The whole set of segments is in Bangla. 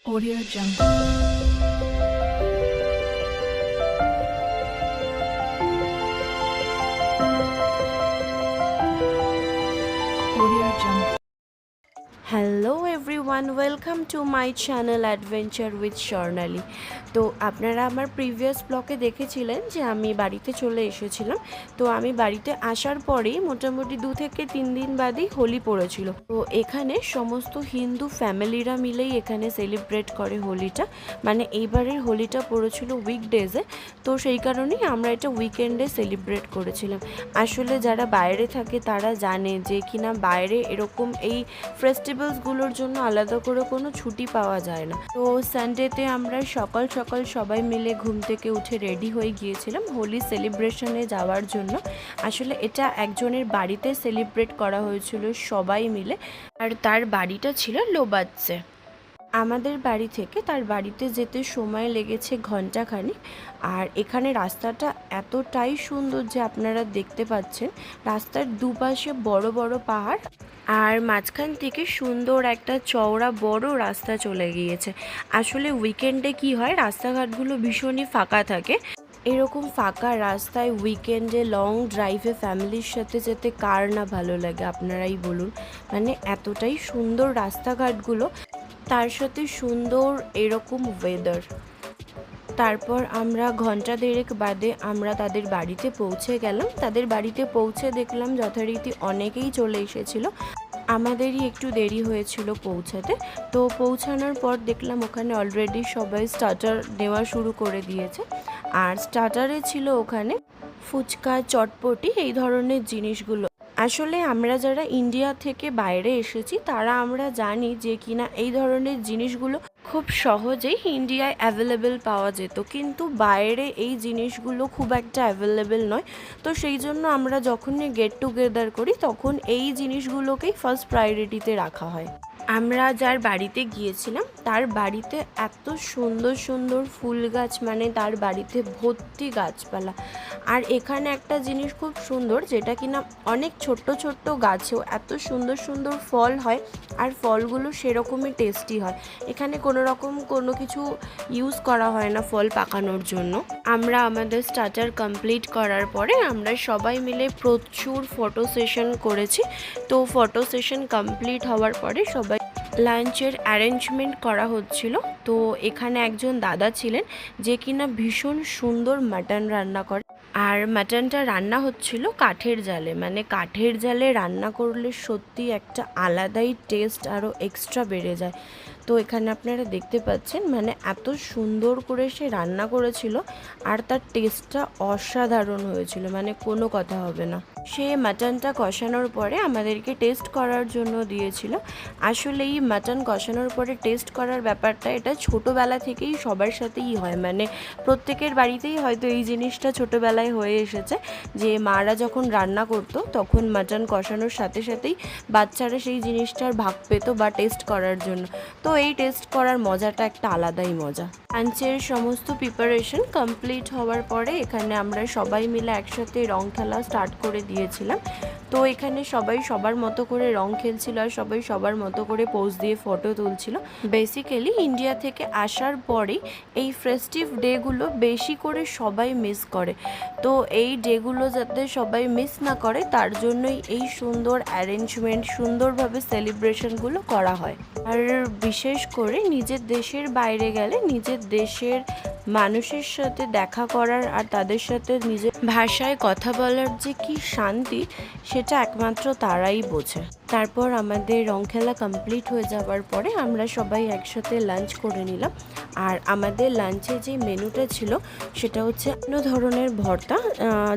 Audio Jungle. Audio Jungle. Hello everyone, welcome to my channel adventure with Swarnali. তো আপনারা আমার প্রিভিয়াস ব্লগে দেখেছিলেন যে আমি বাড়িতে চলে এসেছিলাম। তো আমি বাড়িতে আসার পরেই মোটামুটি 2 থেকে 3 দিন বাদেই হোলি পড়েছিল। তো এখানে সমস্ত হিন্দু ফ্যামিলিরা মিলেই এখানে সেলিব্রেট করে হোলিটা। মানে এইবারের হোলিটা পড়েছিল উইকডেজে, তো সেই কারণেই আমরা এটা উইকেন্ডে সেলিব্রেট করেছিলাম। আসলে যারা বাইরে থাকে তারা জানে যে কিনা বাইরে এরকম এই ফেস্টিভ্যালসগুলোর জন্য আলাদা করে কোনো ছুটি পাওয়া যায় না। তো সানডেতে আমরা সকাল সকাল সবাই মিলে ঘুম থেকে উঠে রেডি হয়ে গিয়েছিলাম হোলি সেলিব্রেশনে যাওয়ার জন্য। আসলে এটা একজনের বাড়িতে সেলিব্রেট করা হয়েছিল সবাই মিলে, আর তার বাড়িটা ছিল লোবাচ্চে। আমাদের বাড়ি থেকে তার বাড়িতে যেতে সময় লেগেছে ঘন্টাখানিক। আর এখানে রাস্তাটা এতটাই সুন্দর যে আপনারা দেখতে পাচ্ছেন রাস্তার দুপাশে বড় বড় পাহাড়, আর মাঝখান থেকে সুন্দর একটা চওড়া বড় রাস্তা চলে গিয়েছে। আসলে উইকেন্ডে কি হয়, রাস্তাঘাটগুলো ভীষণই ফাঁকা থাকে। এরকম ফাঁকা রাস্তায় উইকেন্ডে লং ড্রাইভে ফ্যামিলির সাথে যেতে কার না ভালো লাগে আপনারাই বলুন। মানে এতটাই সুন্দর রাস্তাঘাটগুলো, তার সাথে সুন্দর এরকম ওয়েদার। তারপর আমরা ঘন্টা দেড়েক বাদে আমরা তাদের বাড়িতে পৌঁছে গেলাম। তাদের বাড়িতে পৌঁছে দেখলাম যথারীতি অনেকেই চলে এসেছিল। আমাদেরই একটু দেরি হয়েছিল পৌঁছাতে। তো পৌঁছানোর পর দেখলাম ওখানে অলরেডি সবাই স্টার্টার নেওয়া শুরু করে দিয়েছে। আর স্টার্টারে ছিল ওখানে ফুচকা, চটপটি, এই ধরনের জিনিসগুলো। আসলে আমরা যারা ইন্ডিয়া থেকে বাইরে এসেছি তারা আমরা জানি যে কিনা এই ধরনের জিনিসগুলো খুব সহজেই ইন্ডিয়ায় অ্যাভেলেবেল পাওয়া যেত, কিন্তু বাইরে এই জিনিসগুলো খুব একটা অ্যাভেলেবেল নয়। তো সেই জন্য আমরা যখনই গেট টুগেদার করি তখন এই জিনিসগুলোকেই ফার্স্ট প্রায়োরিটিতে রাখা হয়। আমরা যার বাড়িতে গিয়েছিলাম তার বাড়িতে এত সুন্দর সুন্দর ফুল গাছ, মানে তার বাড়িতে ভর্তি গাছপালা। আর এখানে একটা জিনিস খুব সুন্দর, যেটা কিনা অনেক ছোট্ট ছোট্ট গাছেও এত সুন্দর সুন্দর ফল হয়, আর ফলগুলো সেরকমই টেস্টি হয়। এখানে কোনো রকম কোনো কিছু ইউজ করা হয় না ফল পাকানোর জন্য। আমরা আমাদের স্টার্টার কমপ্লিট করার পরে আমরা সবাই মিলে প্রচুর ফটো সেশন করেছি। তো ফটো সেশন কমপ্লিট হওয়ার পরে সবাই লাঞ্চের অ্যারেঞ্জমেন্ট করা হচ্ছিল। তো এখানে একজন দাদা ছিলেন যে কিনা ভীষণ সুন্দর মাটন রান্না করে। আর মাটনটা রান্না হচ্ছিল কাঠের জালে, মানে কাঠের জালে রান্না করলে সত্যি একটা আলাদাই টেস্ট আরও এক্সট্রা বেড়ে যায়। তো এখানে আপনারা দেখতে পাচ্ছেন মানে এত সুন্দর করে সে রান্না করেছিল, আর তার টেস্টটা অসাধারণ হয়েছিল, মানে কোনো কথা হবে না। সে মাটনটা কষানোর পরে আমাদেরকে টেস্ট করার জন্য দিয়েছিল। আসলে এই মাটন কষানোর পরে টেস্ট করার ব্যাপারটা এটা ছোটোবেলা থেকেই সবার সাথেই হয়, মানে প্রত্যেকের বাড়িতেই হয়তো এই জিনিসটা ছোটোবেলায় হয়ে এসেছে যে মারা যখন রান্না করতো তখন মাটন কষানোর সাথে সাথেই বাচ্চারা সেই জিনিসটার ভাগ পেত বা টেস্ট করার জন্য। তো এই টেস্ট করার মজাটা একটা আলাদাই মজা। লাঞ্চের সমস্ত প্রিপারেশন কমপ্লিট হওয়ার পরে এখানে আমরা সবাই মিলে একসাথে রং খেলা স্টার্ট করে দিয়েছিলাম। তো এখানে সবাই সবার মতো করে রং খেলছিল আর সবাই সবার মতো করে পোজ দিয়ে ফটো তুলছিল। বেসিক্যালি ইন্ডিয়া থেকে আসার পরেই এই ফেস্টিভ ডেগুলো বেশি করে সবাই মিস করে। তো এই ডেগুলো যাতে সবাই মিস না করে তার জন্যই এই সুন্দর অ্যারেঞ্জমেন্ট, সুন্দরভাবে সেলিব্রেশনগুলো করা হয়। আর বিশেষ করে নিজের দেশের বাইরে গেলে নিজের দেশের মানুষের সাথে দেখা করার আর তাদের সাথে নিজের ভাষায় কথা বলার যে কি শান্তি, সেটা একমাত্র তারাই বোঝে। তারপর আমাদের রং খেলা কমপ্লিট হয়ে যাওয়ার পরে আমরা সবাই একসাথে লাঞ্চ করে নিলাম। আর আমাদের লাঞ্চে যে মেনুটা ছিল সেটা হচ্ছে অন্য ধরনের ভর্তা,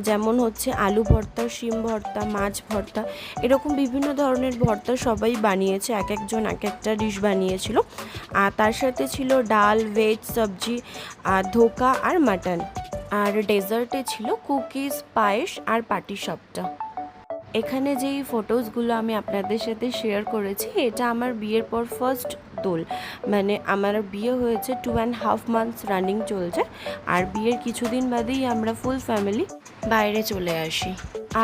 যেমন হচ্ছে আলু ভর্তা, শিম ভর্তা, মাছ ভর্তা, এরকম বিভিন্ন ধরনের ভর্তা সবাই বানিয়েছে, এক একজন এক একটা ডিশ বানিয়েছিল। আর তার সাথে ছিল ডাল, ভেজ সবজি, আর ধোকা আর মাটন। আর ডেজার্টে ছিল কুকিজ, পায়েস আর পাটিসাপটা। এখানে যেই ফটোসগুলো আমি আপনাদের সাথে শেয়ার করেছি এটা আমার বিয়ের পর ফার্স্ট দোল, মানে আমার বিয়ে হয়েছে 2.5 মান্থস রানিং চলছে। আর বিয়ের কিছুদিন বাদেই আমরা ফুল ফ্যামিলি বাইরে চলে আসি।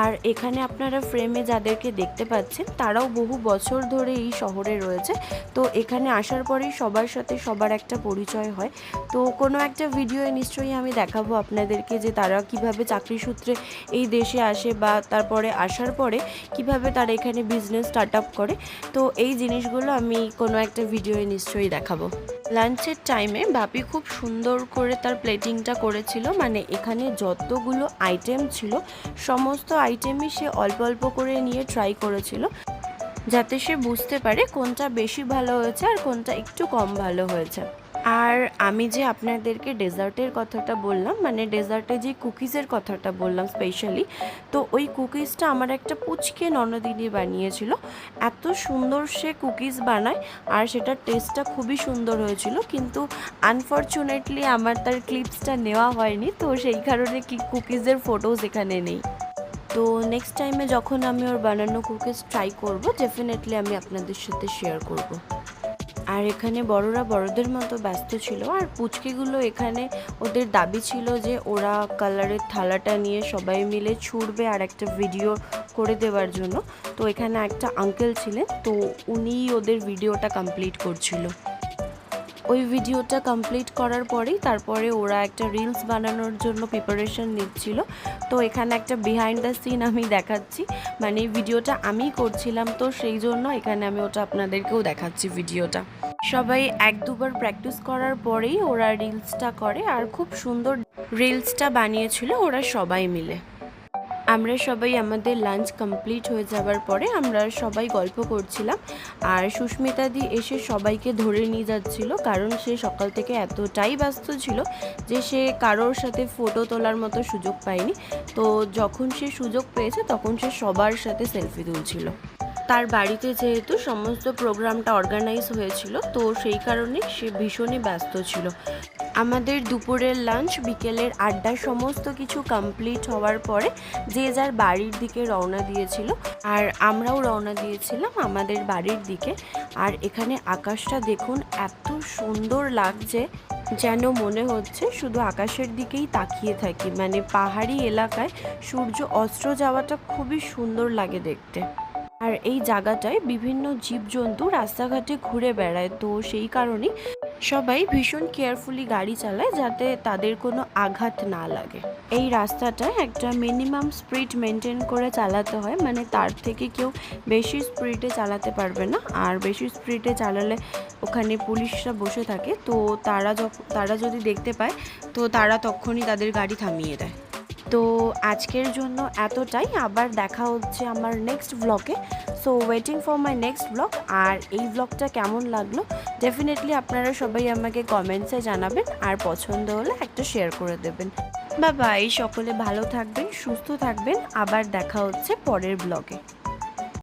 আর এখানে আপনারা ফ্রেমে যাদেরকে দেখতে পাচ্ছেন তারাও বহু বছর ধরে এই শহরে রয়েছে। তো এখানে আসার পরেই সবার সাথে সবার একটা পরিচয় হয়। তো কোনো একটা ভিডিওয়ে নিশ্চয়ই আমি দেখাবো আপনাদেরকে যে তারা কিভাবে চাকরি সূত্রে এই দেশে আসে বা তারপরে আসার পরে কিভাবে তারা এখানে বিজনেস স্টার্ট আপ করে। তো এই জিনিসগুলো আমি কোনো একটা ভিডিওয়ে নিশ্চয়ই দেখাবো। লাঞ্চের টাইমে বাপি খুব সুন্দর করে তার প্লেটিংটা করেছিল, মানে এখানে যতগুলো আইটেম ছিল সমস্ত আইটেমই সে অল্প অল্প করে নিয়ে ট্রাই করেছিল, যাতে সে বুঝতে পারে কোনটা বেশি ভালো হয়েছে আর কোনটা একটু কম ভালো হয়েছে। আর আমি যে আপনাদেরকে ডেজার্টের কথাটা বললাম, মানে ডেজার্টে যে কুকিজের কথাটা বললাম স্পেশালি, তো ওই কুকিজটা আমার একটা পুচকে ননদিনী বানিয়েছিল। এত সুন্দর সে কুকিজ বানায় আর সেটার টেস্টটা খুবই সুন্দর হয়েছিল, কিন্তু আনফর্চুনেটলি আমার তার ক্লিপসটা নেওয়া হয়নি, তো সেই কারণে কুকিজের ফটোজ এখানে নেই। তো নেক্সট টাইমে যখন আমি ওর বানানো কুকিজ ট্রাই করব, ডেফিনেটলি আমি আপনাদের সাথে শেয়ার করব। আর এখানে বড়রা বড়দের মতো ব্যস্ত ছিল, আর পুচকিগুলো এখানে ওদের দাবি ছিল যে ওরা কালারের থালাটা নিয়ে সবাই মিলে ছুঁড়বে আর একটা ভিডিও করে দেওয়ার জন্য। তো এখানে একটা আঙ্কেল ছিলেন, তো উনিই ওদের ভিডিওটা কমপ্লিট করছিল। ওই ভিডিওটা কমপ্লিট করার পরেই তারপরে ওরা একটা রিলস বানানোর জন্য প্রিপারেশন নিচ্ছিল। তো এখানে একটা বিহাইন্ড দ্য সিন আমি দেখাচ্ছি, মানে ভিডিওটা আমি করছিলাম, তো সেই জন্য এখানে আমি ওটা আপনাদেরকেও দেখাচ্ছি ভিডিওটা। সবাই এক দুবার প্র্যাকটিস করার পরেই ওরা রিলসটা করে, আর খুব সুন্দর রিলসটা বানিয়েছিল ওরা সবাই মিলে। আমরা সবাই আমাদের লাঞ্চ কমপ্লিট হয়ে যাওয়ার পরে আমরা সবাই গল্প করছিলাম, আর সুস্মিতাদি এসে সবাইকে ধরে নিয়ে যাচ্ছিল, কারণ সে সকাল থেকে এতটাই ব্যস্ত ছিল যে সে কারোর সাথে ফটো তোলার মতো সুযোগ পায়নি। তো যখন সে সুযোগ পেয়েছে তখন সে সবার সাথে সেলফি তুলছিল। তার বাড়িতে যেহেতু সমস্ত প্রোগ্রামটা অর্গানাইজ হয়েছিল, তো সেই কারণে সে ভীষণই ব্যস্ত ছিল। আমাদের দুপুরের লাঞ্চ, বিকেলের আড্ডা সমস্ত কিছু কমপ্লিট হওয়ার পরে যে যার বাড়ির দিকে রওনা দিয়েছিল, আর আমরাও রওনা দিয়েছিলাম আমাদের বাড়ির দিকে। আর এখানে আকাশটা দেখুন, এত সুন্দর লাগছে যেন মনে হচ্ছে শুধু আকাশের দিকেই তাকিয়ে থাকি। মানে পাহাড়ি এলাকায় সূর্য অস্ত যাওয়াটা খুবই সুন্দর লাগে দেখতে। আর এই জায়গাটায় বিভিন্ন জীবজন্তু রাস্তাঘাটে ঘুরে বেড়ায়, তো সেই কারণেই সবাই ভীষণ কেয়ারফুলি গাড়ি চালায় যাতে তাদের কোনো আঘাত না লাগে। এই রাস্তাটায় একটা মিনিমাম স্পিড মেনটেন করে চালাতে হয়, মানে তার থেকে কেউ বেশি স্পিডে চালাতে পারবে না। আর বেশি স্পিডে চালালে ওখানে পুলিশরা বসে থাকে, তো তারা যদি দেখতে পায় তো তারা তখনই তাদের গাড়ি থামিয়ে দেয়। তো আজকের জন্য এতটাই, আবার দেখা হচ্ছে আমার নেক্সট ব্লগে। So waiting for my next blog. আর এই ব্লগটা কেমন লাগলো ডেফিনেটলি আপনারা সবাই আমাকে কমেন্টসে জানাবেন, আর পছন্দ হলে একটা শেয়ার করে দেবেন। বাই, সকলে ভালো থাকবেন, সুস্থ থাকবেন, আবার দেখা হচ্ছে পরের ব্লগে।